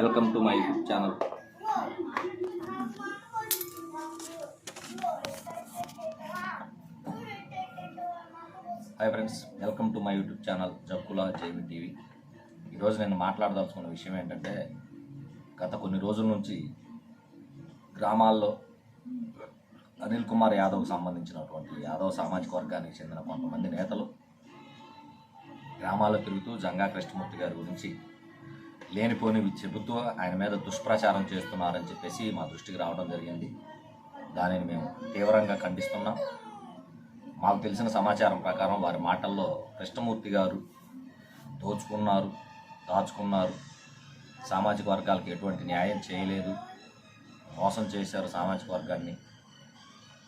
Welcome to my YouTube channel. Hi friends, welcome to my YouTube channel Jakkula JV TV. ఈరోజు నేను మాట్లాడదలుచుకున్న విషయం ఏంటంటే, గత కొన్ని రోజుల నుంచి గ్రామాల్లో అనిల్ కుమార్ యాదవ్కు సంబంధించినటువంటి యాదవ్ సామాజిక వర్గానికి చెందిన కొంతమంది నేతలు గ్రామాల్లో తిరుగుతూ జంగా కృష్ణమూర్తి గారి గురించి లేనిపోనివి చెబుతూ ఆయన మీద దుష్ప్రచారం చేస్తున్నారని చెప్పేసి మా దృష్టికి రావడం జరిగింది. దానిని మేము తీవ్రంగా ఖండిస్తున్నాం. మాకు తెలిసిన సమాచారం ప్రకారం వారి మాటల్లో కృష్ణమూర్తి గారు దోచుకున్నారు, దాచుకున్నారు, సామాజిక వర్గాలకు ఎటువంటి న్యాయం చేయలేదు, మోసం చేశారు సామాజిక వర్గాన్ని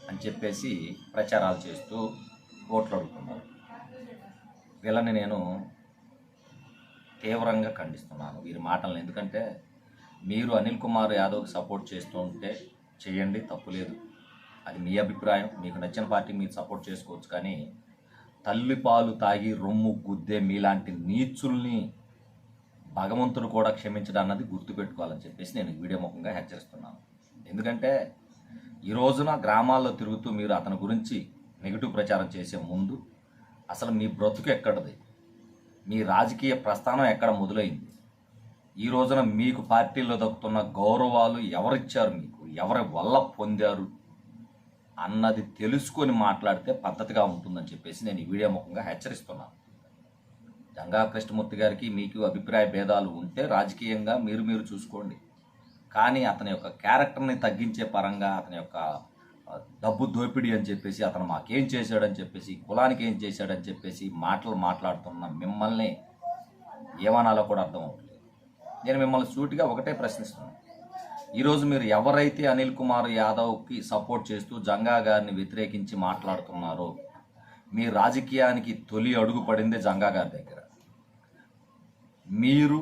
అని చెప్పేసి ప్రచారాలు చేస్తూ ఓట్లు అడుగుతున్నారు. వీళ్ళని నేను తీవ్రంగా ఖండిస్తున్నాను, వీరి మాటలను. ఎందుకంటే మీరు అనిల్ కుమార్ యాదవ్కి సపోర్ట్ చేస్తూ ఉంటే చేయండి, తప్పులేదు. అది మీ అభిప్రాయం, మీకు నచ్చిన పార్టీ మీరు సపోర్ట్ చేసుకోవచ్చు. కానీ తల్లిపాలు తాగి రొమ్ము గుద్దే మీలాంటి నీచుల్ని భగవంతుడు కూడా క్షమించడం అన్నది గుర్తుపెట్టుకోవాలని చెప్పేసి నేను వీడియో ముఖంగా హెచ్చరిస్తున్నాను. ఎందుకంటే ఈ రోజున గ్రామాల్లో తిరుగుతూ మీరు అతని గురించి నెగిటివ్ ప్రచారం చేసే ముందు అసలు మీ బ్రతుకు ఎక్కడది, మీ రాజకీయ ప్రస్థానం ఎక్కడ మొదలైంది, ఈ రోజున మీకు పార్టీలో దక్కుతున్న గౌరవాలు ఎవరిచ్చారు, మీకు ఎవరి వల్ల పొందారు అన్నది తెలుసుకొని మాట్లాడితే పద్ధతిగా ఉంటుందని చెప్పేసి నేను ఈ వీడియో ముఖంగా హెచ్చరిస్తున్నాను. జంగా కృష్ణమూర్తి గారికి మీకు అభిప్రాయ భేదాలు ఉంటే రాజకీయంగా మీరు చూసుకోండి. కానీ అతని యొక్క క్యారెక్టర్ని తగ్గించే పరంగా, అతని యొక్క డబ్బు దోపిడీ అని చెప్పేసి, అతను మాకేం చేశాడని చెప్పేసి, కులానికి ఏం చేశాడని చెప్పేసి మాట్లాడుతున్న మిమ్మల్ని ఏమనాలో కూడా అర్థం అవుతుంది. నేను మిమ్మల్ని సూటిగా ఒకటే ప్రశ్నిస్తున్నాను. ఈరోజు మీరు ఎవరైతే అనిల్ కుమార్ యాదవ్కి సపోర్ట్ చేస్తూ జంగా గారిని వ్యతిరేకించి మాట్లాడుతున్నారో, మీ రాజకీయానికి తొలి అడుగు పడిందే జంగా గారి దగ్గర. మీరు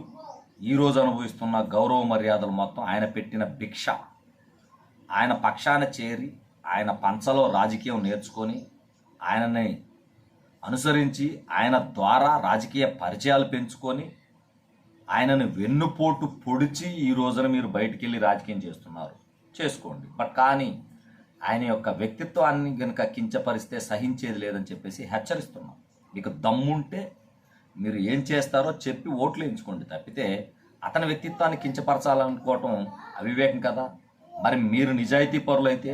ఈరోజు అనుభవిస్తున్న గౌరవ మర్యాదలు మొత్తం ఆయన పెట్టిన భిక్ష. ఆయన పక్షాన చేరి, ఆయన పంచలో రాజకీయం నేర్చుకొని, ఆయనని అనుసరించి, ఆయన ద్వారా రాజకీయ పరిచయాలు పెంచుకొని, ఆయనను వెన్నుపోటు పొడిచి ఈ రోజున మీరు బయటికి వెళ్ళి రాజకీయం చేస్తున్నారు. చేసుకోండి. బట్ కానీ ఆయన యొక్క వ్యక్తిత్వాన్ని కనుక కించపరిస్తే సహించేది లేదని చెప్పేసి హెచ్చరిస్తున్నాం. మీకు దమ్ముంటే మీరు ఏం చేస్తారో చెప్పి ఓట్లు వేయించుకోండి. తప్పితే అతని వ్యక్తిత్వాన్ని కించపరచాలనుకోవటం అవివేకం కదా. మరి మీరు నిజాయితీ పరులైతే,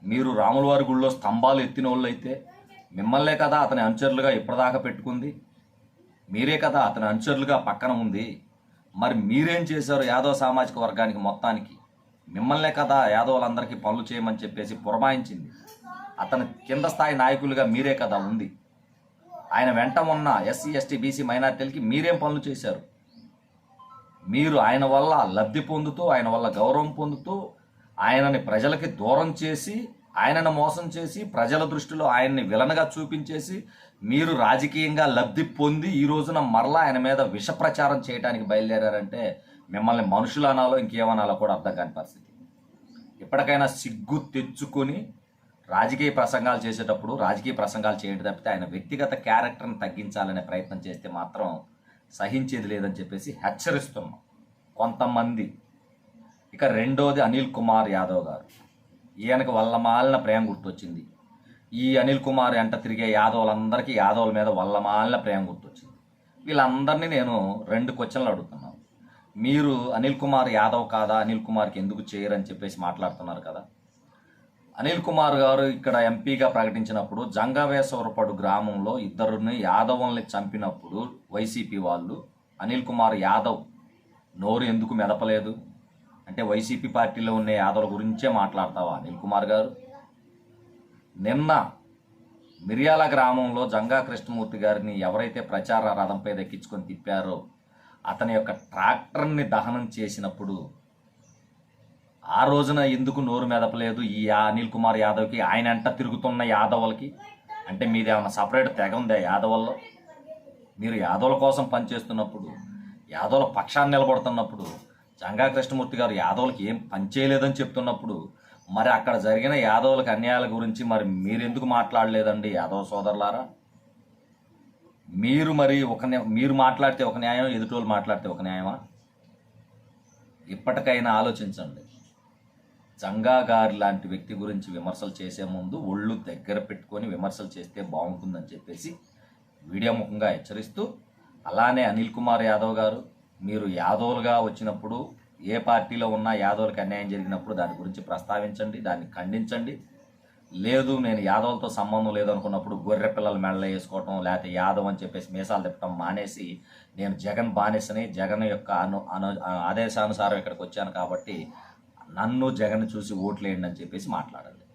మీరు రాముల వారి గుళ్ళో స్తంభాలు ఎత్తిన వాళ్ళు అయితే, మిమ్మల్నే కదా అతని అనుచరులుగా ఇప్పటిదాకా పెట్టుకుంది, మీరే కదా అతని అనుచరులుగా పక్కన ఉంది. మరి మీరేం చేశారు యాదవ సామాజిక వర్గానికి మొత్తానికి? మిమ్మల్నే కదా యాదవులందరికీ పనులు చేయమని చెప్పేసి పురమాయించింది. అతని కింద స్థాయి నాయకులుగా మీరే కదా ఉంది. ఆయన వెంట ఉన్న ఎస్సీ, ఎస్టీ, బీసీ మైనార్టీలకి మీరేం పనులు చేశారు? మీరు ఆయన వల్ల లబ్ధి పొందుతూ, ఆయన వల్ల గౌరవం పొందుతూ, ఆయనని ప్రజలకి దూరం చేసి, ఆయనను మోసం చేసి, ప్రజల దృష్టిలో ఆయన్ని విలన్గా చూపించేసి, మీరు రాజకీయంగా లబ్ధి పొంది ఈ రోజున మరలా ఆయన మీద విష ప్రచారం చేయడానికి బయలుదేరారంటే మిమ్మల్ని మనుషులు అనాలో ఇంకేమనాలో కూడా అర్థం కాని పరిస్థితి. ఎప్పటికైనా సిగ్గు తెచ్చుకొని రాజకీయ ప్రసంగాలు చేసేటప్పుడు రాజకీయ ప్రసంగాలు చేయడం తప్పితే ఆయన వ్యక్తిగత క్యారెక్టర్ని తగ్గించాలనే ప్రయత్నం చేస్తే మాత్రం సహించేది లేదని చెప్పేసి హెచ్చరిస్తున్నాం కొంతమంది. ఇక రెండోది అనిల్ కుమార్ యాదవ్ గారు. ఈయనకు వల్లమాలిన ప్రేమ గుర్తొచ్చింది. ఈ అనిల్ కుమార్ వెంట తిరిగే యాదవులందరికీ యాదవుల మీద వల్లమాలిన ప్రేమ గుర్తొచ్చింది. వీళ్ళందరినీ నేను 2 క్వశ్చన్లు అడుగుతున్నాను. మీరు అనిల్ కుమార్ యాదవ్ కాదా, అనిల్ కుమార్కి ఎందుకు చేయరని చెప్పేసి మాట్లాడుతున్నారు కదా. అనిల్ కుమార్ గారు ఇక్కడ ఎంపీగా ప్రకటించినప్పుడు జంగవేశ్వరపడు గ్రామంలో 2 యాదవుల్ని చంపినప్పుడు వైసీపీ వాళ్ళు అనిల్ కుమార్ యాదవ్ నోరు ఎందుకు మెదపలేదు? అంటే వైసీపీ పార్టీలో ఉన్న యాదవుల గురించే మాట్లాడతావా అనిల్ కుమార్ గారు? నిన్న మిర్యాల గ్రామంలో జంగా కృష్ణమూర్తి గారిని ఎవరైతే ప్రచార రథంపై దక్కించుకొని తిప్పారో అతని యొక్క ట్రాక్టర్ని దహనం చేసినప్పుడు ఆ రోజున ఎందుకు నోరు మెదపలేదు ఈ అనిల్ కుమార్ యాదవ్కి? ఆయన అంట తిరుగుతున్న యాదవులకి అంటే మీది ఏమన్నా సపరేట్ తెగ ఉందా యాదవుల్లో? మీరు యాదవుల కోసం పనిచేస్తున్నప్పుడు, యాదవుల పక్షాన్ని నిలబడుతున్నప్పుడు, జంగా కృష్ణమూర్తి గారు యాదవులకి ఏం పనిచేయలేదని చెప్తున్నప్పుడు, మరి అక్కడ జరిగిన యాదవులకు అన్యాయాల గురించి మరి మీరెందుకు మాట్లాడలేదండి యాదవ సోదరులారా? మీరు మాట్లాడితే ఒక న్యాయం, ఎదుటోళ్ళు మాట్లాడితే ఒక న్యాయమా? ఇప్పటికైనా ఆలోచించండి. జంగా గారి లాంటి వ్యక్తి గురించి విమర్శలు చేసే ముందు ఒళ్ళు దగ్గర పెట్టుకొని విమర్శలు చేస్తే బాగుంటుందని చెప్పేసి వీడియో ముఖంగా హెచ్చరిస్తూ, అలానే అనిల్ కుమార్ యాదవ్ గారు, మీరు యాదవులుగా వచ్చినప్పుడు ఏ పార్టీలో ఉన్నా యాదవులకు అన్యాయం జరిగినప్పుడు దాని గురించి ప్రస్తావించండి, దాన్ని ఖండించండి. లేదు నేను యాదవులతో సంబంధం లేదు అనుకున్నప్పుడు గొర్రె పిల్లల మెడలో వేసుకోవటం, లేకపోతే యాదవ్ అని చెప్పేసి మీసాలు తిప్పటం మానేసి, నేను జగన్ బానిసని, జగన్ యొక్క ఆదేశానుసారం ఇక్కడికి వచ్చాను కాబట్టి నన్ను జగన్ చూసి ఓట్లేయండి అని చెప్పేసి మాట్లాడండి.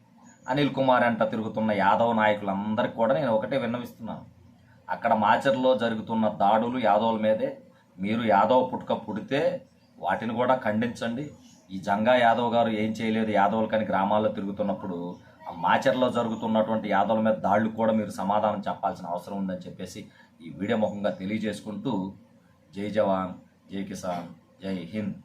అనిల్ కుమార్ అంట తిరుగుతున్న యాదవ్ నాయకులందరికీ కూడా నేను ఒకటే విన్నవిస్తున్నాను. అక్కడ మాచర్లో జరుగుతున్న దాడులు యాదవుల మీదే. మీరు యాదవ్ పుట్టుక పుడితే వాటిని కూడా ఖండించండి. ఈ జంగా యాదవ్ గారు ఏం చేయలేదు యాదవులకని గ్రామాల్లో తిరుగుతున్నప్పుడు ఆ మాచర్లో జరుగుతున్నటువంటి యాదవుల మీద దాడులు కూడా మీరు సమాధానం చెప్పాల్సిన అవసరం ఉందని చెప్పేసి ఈ వీడియో ముఖంగా తెలియజేసుకుంటూ, జై జవాన్, జై కిసాన్, జై హింద్.